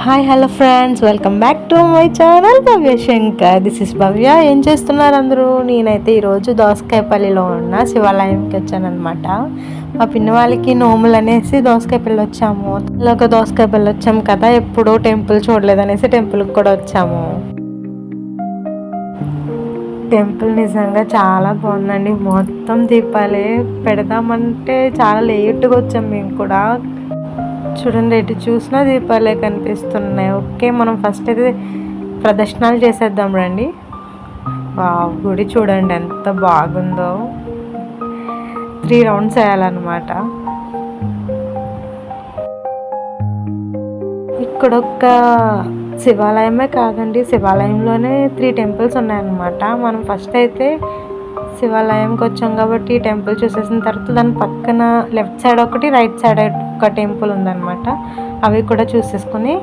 Hi hello friends, welcome back to my channel Bhavya Shankar. This is Bhavya. ఏం చేస్తున్నారు అందరూ? నేనైతే ఈరోజు దోసకాయపల్లిలో ఉన్న శివాలయంకి వచ్చానమాట. మా పిన్ని వాళ్ళకి నోములు అనేసి దోసకాయపల్లి వచ్చాము. ఇలాగ దోసకాయపల్లి వచ్చాము కదా, ఎప్పుడూ టెంపుల్ చూడలేదనేసి టెంపుల్కి కూడా వచ్చాము. టెంపుల్ నిజంగా చాలా బాగుందండి. మొత్తం దీపాలే. పెడదామంటే చాలా లేట్గా వచ్చాం మేము కూడా. చూడండి, ఎటు చూసినా దీపాలే కనిపిస్తున్నాయి. ఓకే, మనం ఫస్ట్ అయితే ప్రదర్శనలు చేసేద్దాం రండి. గుడి చూడండి ఎంత బాగుందో. 3 రౌండ్స్ వేయాలన్నమాట. ఇక్కడ ఒక శివాలయమే కాదండి, శివాలయంలోనే 3 టెంపుల్స్ ఉన్నాయన్నమాట. మనం ఫస్ట్ అయితే శివాలయంకి వచ్చాం కాబట్టి ఈ టెంపుల్ చూసేసిన తర్వాత దాని పక్కన లెఫ్ట్ సైడ్ ఒకటి, రైట్ సైడ్ ఒక టెంపుల్ ఉందన్నమాట. అవి కూడా చూసేసుకుని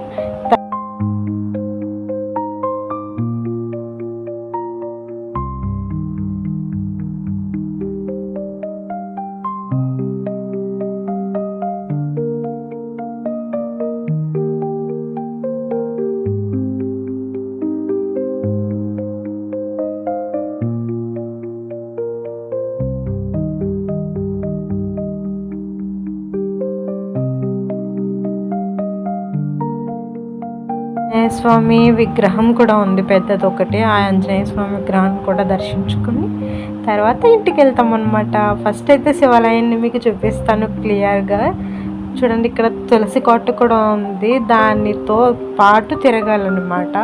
ఆంజనేయ స్వామి విగ్రహం కూడా ఉంది పెద్దది ఒకటి. ఆ ఆంజనేయ స్వామి విగ్రహాన్ని కూడా దర్శించుకుని తర్వాత ఇంటికి వెళ్తాం అనమాట. ఫస్ట్ అయితే శివాలయాన్ని మీకు చూపిస్తాను క్లియర్గా. చూడండి, ఇక్కడ తులసి కోట కూడా ఉంది. దానితో పాటు తిరగాలన్నమాట.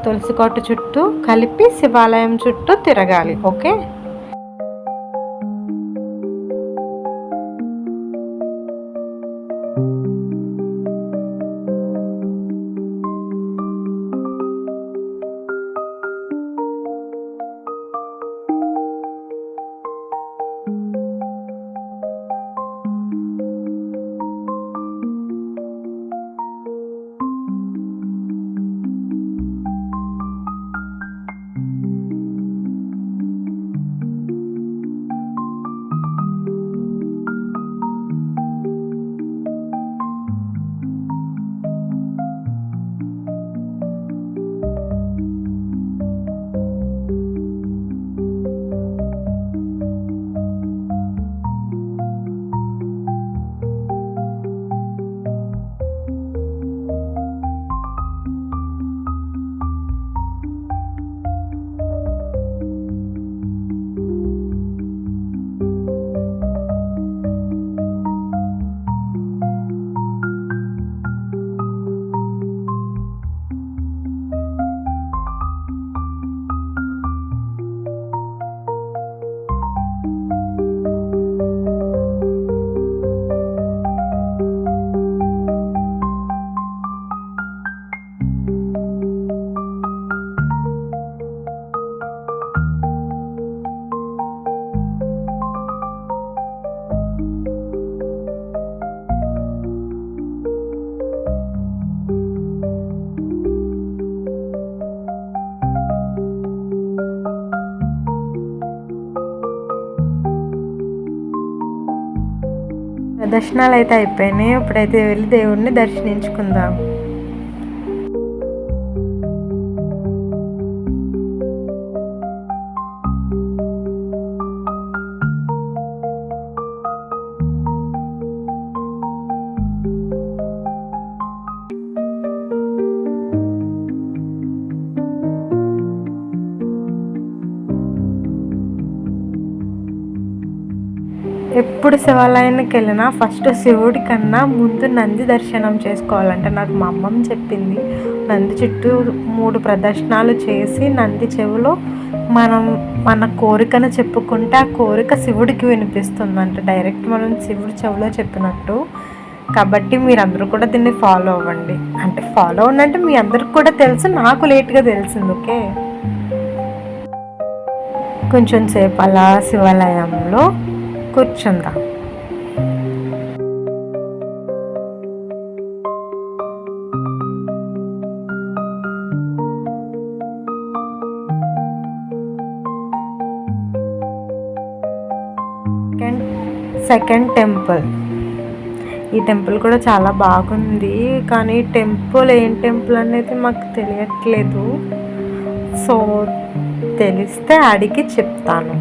తులసి కోట చుట్టూ కలిపి శివాలయం చుట్టూ తిరగాలి. ఓకే, దర్శనాలు అయితే అయిపోయినాయి. ఇప్పుడైతే వెళ్ళి దేవుడిని దర్శించుకుందాం. ఎప్పుడు శివాలయానికి వెళ్ళినా ఫస్ట్ శివుడి కన్నా ముందు నంది దర్శనం చేసుకోవాలంటే నాకు మా అమ్మమ్మ చెప్పింది. నంది చుట్టూ 3 ప్రదర్శనలు చేసి నంది చెవిలో మన కోరికను చెప్పుకుంటే ఆ కోరిక శివుడికి వినిపిస్తుందంట. డైరెక్ట్ మనం శివుడి చెవిలో చెప్పినట్టు. కాబట్టి మీరందరూ కూడా దీన్ని ఫాలో అవ్వండి. అంటే ఫాలో అవ్వండి, మీ అందరికి కూడా తెలుసు, నాకు లేట్గా తెలిసింది. ఓకే, కొంచెం సేపు అలా శివాలయంలో కూర్చుందాం. సెకండ్ టెంపుల్ ఈ టెంపుల్ కూడా చాలా బాగుంది, కానీ టెంపుల్ ఏం టెంపుల్ అనేది మాకు తెలియట్లేదు. సో తెలిస్తే అడిగి చెప్తాను.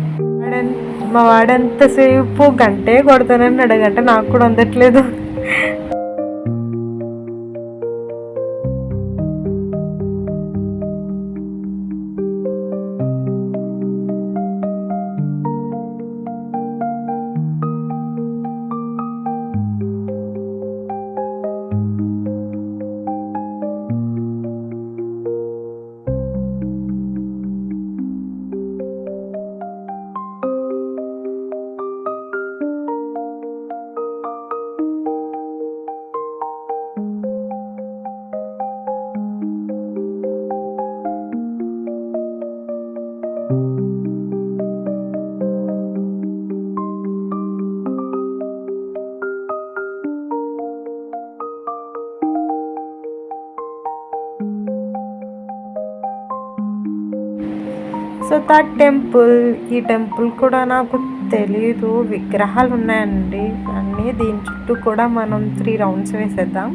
మా వాడంతసేపు గంటే కొడతానని అడగంటే నాకు కూడా అందట్లేదు. సో దట్ టెంపుల్, ఈ టెంపుల్ కూడా నాకు తెలీదు. విగ్రహాలు ఉన్నాయండి అన్నీ. దీని చుట్టూ కూడా మనం 3 రౌండ్స్ వేసేద్దాం.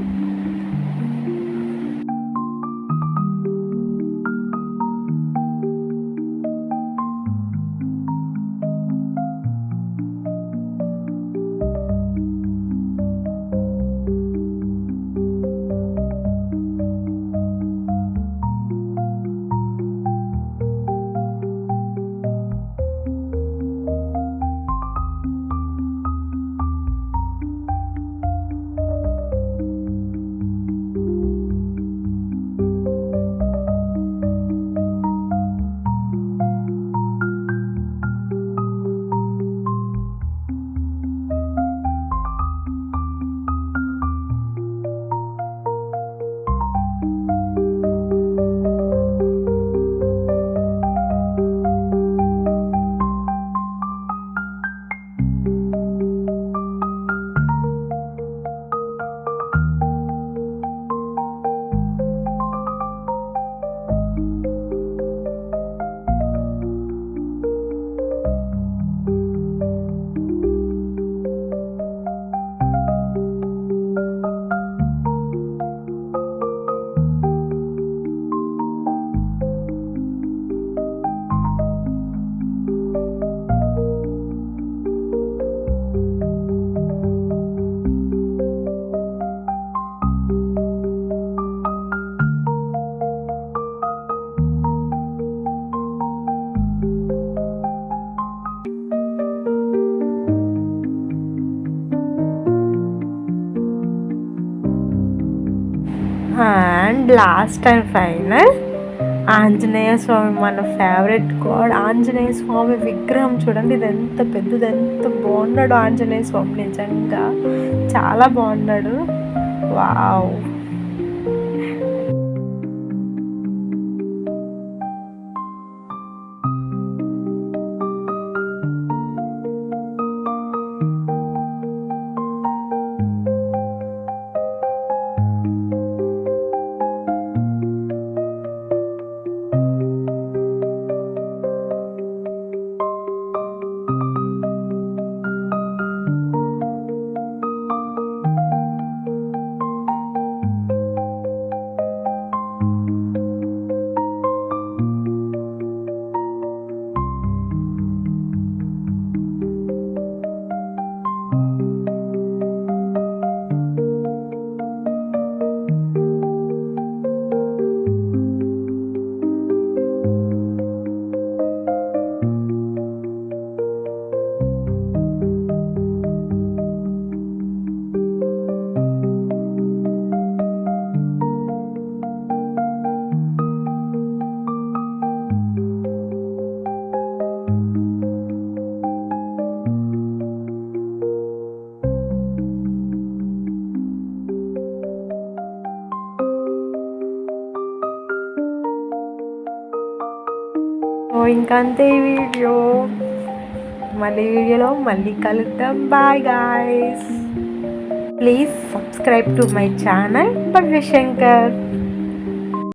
And last and final Anjaneya Swami, మన ఫేవరెట్ గాడ్ ఆంజనేయ స్వామి విగ్రహం చూడండి. ఇది ఎంత పెద్దది, ఎంత బాగున్నాడు ఆంజనేయ స్వామి. నిజంగా చాలా బాగున్నాడు. వావ్. ఇంకా అంతే ఈ వీడియో. వీడియోలో మళ్ళీ కలుద్దాం. Bye guys. Please subscribe to my channel భవ్యశంకర్.